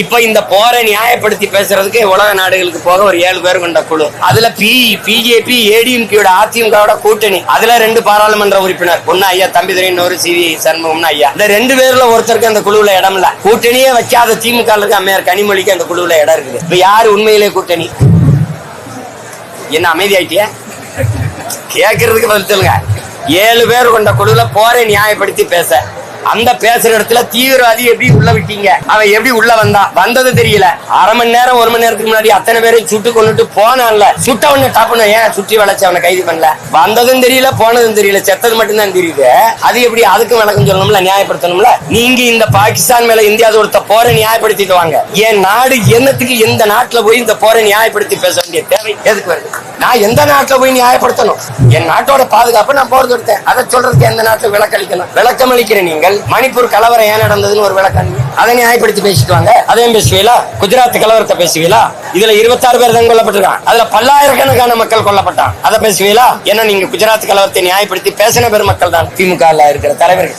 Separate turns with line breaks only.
இப்ப இந்த போரை நியாயப்படுத்தி பேசுறதுக்கு உலக நாடுகளுக்கு போக ஒரு 7 பேர் கொண்ட குழு. அதுல பிஜேபி ஏடிஎம்கேயோட அதிமுகவோட கூட்டணி. அதுல 2 பாராளுமன்ற உறுப்பினர், ஒன்னு ஐயா தம்பிதுரை, இன்னொரு சிவி சண்முகம் ஐயா. இந்த 2 பேர்ல ஒருத்தருக்கு அந்த குழுவுல இடம் இல்ல. கூட்டணியே வைக்காத திமுக இருக்க அம்மையார் கனிமொழிக்கு அந்த குழுவுல இடம் இருக்குது. இப்ப யாரு உண்மையிலே கூட்டணி? என்ன அமைதி ஆயிட்டிய? கேட்கறதுக்கு பதில் சொல்லுங்க. 7 பேர் கொண்ட குழுல போரை நியாயப்படுத்தி பேச, அந்த பேசுற இடத்துல தீவிரவாதி எப்படி உள்ள விட்டீங்க, அவன் எப்படி உள்ள வந்தது தெரியல. அரை மணி நேரம் 1 மணி நேரத்துக்கு முன்னாடி அத்தனை பேரையும் சுட்டு கொண்டுட்டு போனான்ல, சுட்ட உடனே டாப்புன்னு ஏன் சுற்றி வளைச்சு அவனை கைது பண்ணல? வந்ததும் தெரியல, போனதும் தெரியல, செத்தது மட்டும்தான் தெரியுது. அது எப்படி? அதுக்கும் விளக்கம் சொல்லணும்ல, நியாயப்படுத்தணும்ல. நீங்க இந்த பாகிஸ்தான் மேல இந்தியா தொடுத்த போரை நியாயப்படுத்திட்டு வாங்க. என் நாடு என்னத்துக்கு எந்த நாட்டுல போய் இந்த போரை நியாயப்படுத்தி பேச வேண்டிய தேவை எதுக்கு வருது? நான் எந்த நாட்டுல போய் நியாயப்படுத்தணும்? என் நாட்டோட பாதுகாப்பு நான் போர் தொடுத்தேன். அதை சொல்றதுக்கு எந்த நாட்டுல விளக்களிக்கணும்? விளக்கம் அளிக்கிற நீங்கள் மணிப்பூர் கலவரம் ஏன் நடந்ததுன்னு ஒரு விளக்கம், அதை நியாயப்படுத்தி பேசிட்டு வாங்க. அதையும் பேசுவீங்களா? குஜராத் கலவரத்தை பேசுவீங்களா? இதுல 26 பேர் தான் கொல்லப்பட்டிருக்கான். அதுல பல்லாயிரக்கணக்கான மக்கள் கொல்லப்பட்டான். அதை பேசுவீங்களா? ஏன்னா நீங்க குஜராத் கலவரத்தை நியாயப்படுத்தி பேசின பெருமக்கள் தான் திமுக இருக்கிற தலைவர்கள்.